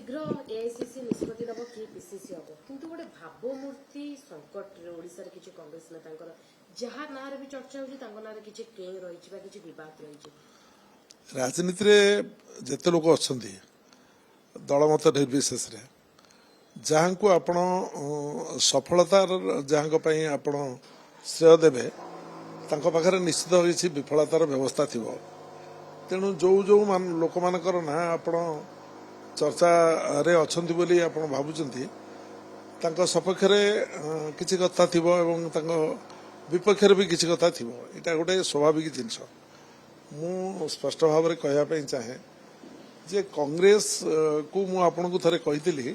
शीघ्र एआईसीसी निष्पत्ति नब कि पीसीसी हम किंतु गोटे भावमूर्ति संकट रे ओडिसा रे किछि कांग्रेस नेतांकर जहा नारे भी चर्चा होछि तांको नारे किछि केंग रहिछि बा किछि विवाद रहिछि। राजनीति रे जेते लोक अछंती दलमत निर्विशेष रे जहाँ को आपण सफलता जहाँ पई आपण श्रेय देबे तांको पाखरे निश्चित किछि विफलतार व्यवस्था थिबो। तेणु जो जो लोक मानकर ना आपण चर्चा रे अछंती बोली आपण भाबुचंती तांको सपक्ष रे किछि कथा थिबो एवं तांको विपक्ष रे भी किछि कथा थिबो। एटा गोटे स्वाभाविक जिंस मु स्पष्ट भाव में कहया चाहे जे कांग्रेस को मु आपन को थरे कहितली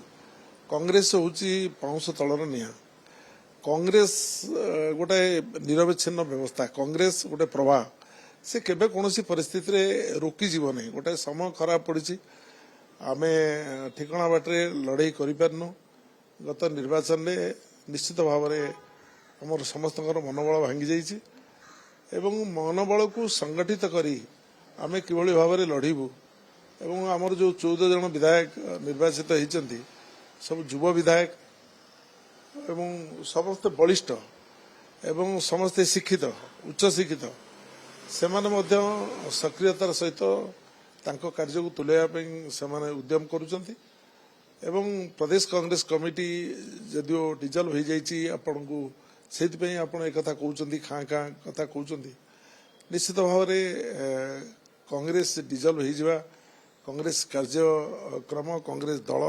कांग्रेस होची पाउंस तलर निया। कांग्रेस गोटे निरवच्छिन्न व्यवस्था कांग्रेस गोटे प्रवाह से केबे कोनोसी परिस्थिति रे रोकी जीव नहीं। गोटे समय खराब पड़ी आमे ठिकाना बाटे लड़ाई करि पारनु। गत निर्वाचन रे निश्चित भाव में हमर समस्त मनोबल भांगी जाइछि एवं मनोबल को संगठित करी आमे किभली भाव में लड़ीबू एवं आमर जो 14 जन विधायक निर्वाचित होइचंती सब युवा विधायक एवं समस्त बलिष्ठ एवं समस्त शिक्षित उच्च शिक्षित से सक्रियतार सहित तांको कार्य को तुलेवा से उद्यम करुचंती एवं प्रदेश कांग्रेस कमिटी जदियो डिजल्व हो जाइए आपण को से आपण एक कथा कहउचंती खाँ खाँ कथा कहउचंती निश्चित भाव में कांग्रेस डिजल्व हो जावा कांग्रेस कार्यक्रम कांग्रेस दल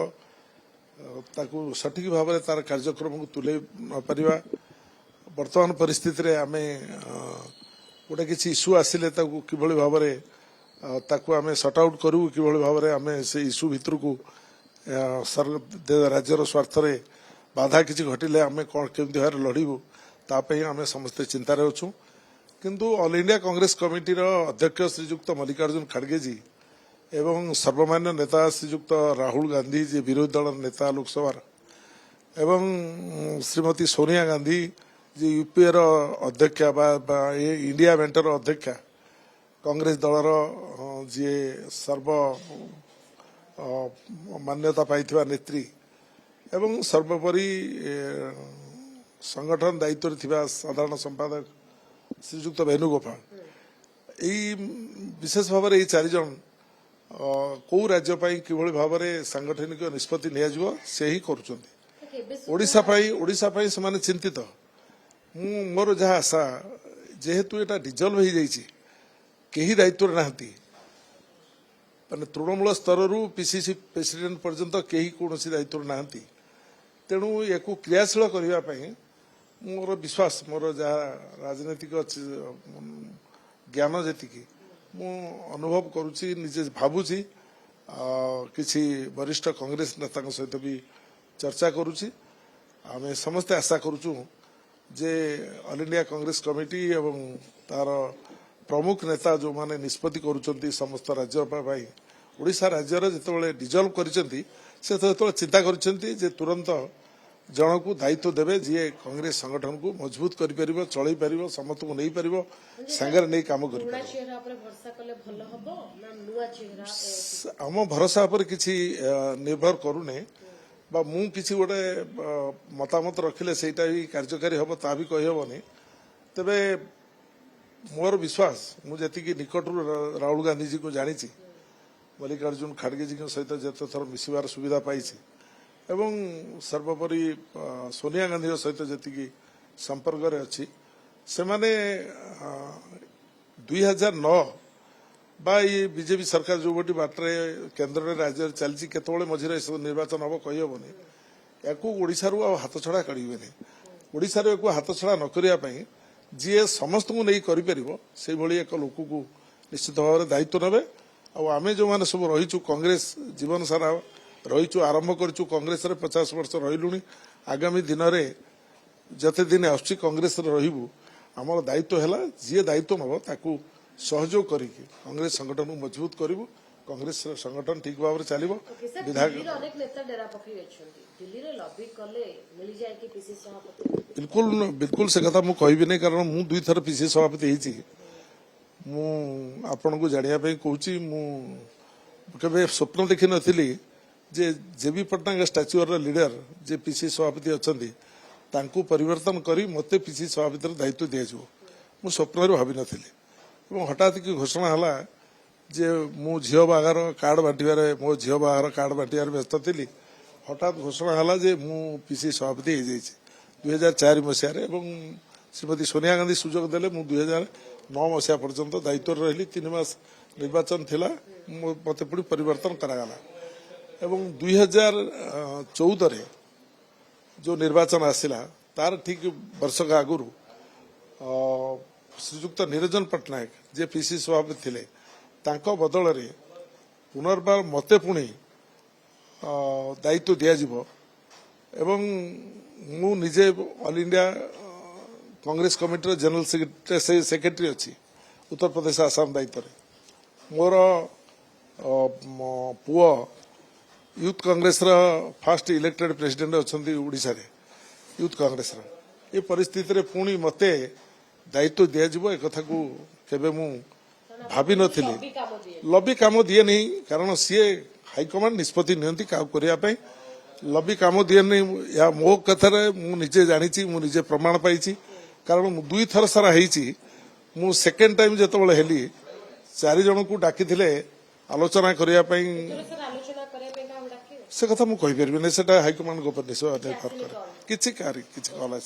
ताकू सठिक भाव में तार कार्यक्रम को तुले न पारिबा। वर्तमान परिस्थिति रे आमे गोटे किसी इश्यू आसिले ताकू किभली भाव में ताकू आमे सॉर्ट आउट करू किभली भाव में आमे से इश्यू भितर को राज्यर स्वार्थ रे बाधा किसी घटिले आमे केमती भाव लड़ीबू तापई आमे समस्ते चिंतार अच्छु। किंतु ऑल इंडिया कांग्रेस कमिटी अध्यक्ष श्रीजुक्त मल्लिकार्जुन खड़गे जी एवं सर्वमान्य नेता श्रीजुक्त राहुल गांधी जी विरोधी दल नेता लोकसभा एवं श्रीमती सोनिया गांधी जी यूपीए अध्यक्षा इंडिया मेंटर अध्यक्षा कांग्रेस दलर जी सर्व मान्यता पाई नेत्री एवं सर्वोपरि संगठन दायित्व थिबा साधारण संपादक श्रीजुक्त वेणुगोपाल यही विशेष भाव में चार जन कौ राज्य किभली भाव में सांगठनिक निष्पत्ति निया से ही करुँचा से चिंतित मोर जहाँ आशा जेहेतु एटा डिजल्व हो जाइए कहीं दायित्व नहांती माने तृणमूल स्तर रु पीसीसी प्रेसिडेंट पर्यंत कहीं कौन दायित्व नहांती तेणु या क्रियाशील करने मोर विश्वास मोर जहाँ राजनीतिक ज्ञान जी मु अनुभव करुच्ची निजे भावुची किसी वरिष्ठ कांग्रेस नेता सहित भी चर्चा करुच्ची आमे समस्ते आशा करुचु जे ऑल इंडिया कांग्रेस कमिटी एवं तार प्रमुख नेता जो माने निष्पत्ति करुचंती समस्त राज्य पाई ओडिशा राज्यर जिते डिजल्व करिसेंती से चिंता करिसेंती जे तुरंत जन को दायित्व देवे जी कांग्रेस संगठन को मजबूत कर चल पार समस्त को नहीं पार सांगे नहीं काम कर आम भरोसा पर किसी निर्भर करूने बा मु किसी गोटे मतामत रखिले सेटा भी कार्यकारी हम ता भी कहीहबनी तेबे मोर विश्वास मुझे निकट राहुल गांधी जी को जानी मल्लिकार्जुन खड़गे जी सहित जिते थर मिसबार सुविधा पाई एवं सर्वोपरि सोनिया गांधी सहित जी संपर्क अच्छी से माने 2009 बा ये बीजेपी सरकार जो गोटी बाटरे केन्द्र राज्य चलती केतबले मझिरे सब निर्वाचन हम कहीहबनी या ओडिशारू हाथ छड़ा काढ़े ओडिशारू एक हाथ छड़ा न करने जी समस्त को नहीं करें से भली एक लोक को निश्चित भाव में दायित्व नेबे आमे जो मैंने सब रहीचु कांग्रेस जीवन सारा रहीचु आरंभ करूँ कांग्रेस 50 वर्ष रही आगामी दिन में जते दिन आसुची कांग्रेस रहीबू आमर दायित्व है जी दायित्व नब ताकू सहयोग करी कांग्रेस संगठन को मजबूत करूँ कांग्रेस संगठन ठीक भाव में चलो विधायक बिल्कुल बिल्कुल से कथा मुझे कहबी नहीं कारण मु 2 थर पीसीसी सभापति आपन को जानिया कहूँ केवे स्वप्न देखी नी ଯେ जेबी पट्टनायक स्टाच्यूर लीडर जे पीसी सभापति अछंती तांकू परिवर्तन करी मते पीसी सभापति दायित्व दिया मु स्वप्न भावी नथिली एवं हठात की घोषणा हला जे मु झियो बाहार कार्ड बांटिबारे मो झियो बाहार कार्ड बांटिबार व्यस्त थी हठात घोषणा हला जे मु पीसी सभापति हो जाइए 2004 मसीह श्रीमती सोनिया गांधी सुजोग देले मु 2009 मसीहा पर्यंत दायित्व रही 3 मास निर्वाचन थिला मते पुणी परिवर्तन करागला एवं 2014 रे जो निर्वाचन आसिला तार ठीक वर्ष का आगुरु श्रीजुक्त निरंजन पट्टनायक जे पीसी सभापति थिले तांको बदल रे पुनर्बार मते पुणी दायित्व दिया जिवो एवं मु निजे all India Congress committee general secretary अच्छी उत्तर प्रदेश आसाम दायित्व मोर पुओ youth Congress fast elected president अच्छा ओडिशा रे यूथ कांग्रेस ये परिस्थिति रे पुणी मते दायित्व दिया जिवो एक कथा को केबे मु भाभी नथिली लबी काम दिए नहीं कारण सीए हाईकमांड निष्पत्ति नियंती का करने लबी काम दिए नहीं या मो कथार मुझे जानी मुझे प्रमाण पाई कारण 2 थर सारा मु सेकेंड टाइम जो हेली 4 जन को डाकी आलोचना करने से कथा मुझे हाईकमांड ऊपर निर्भर करे किसी कॉल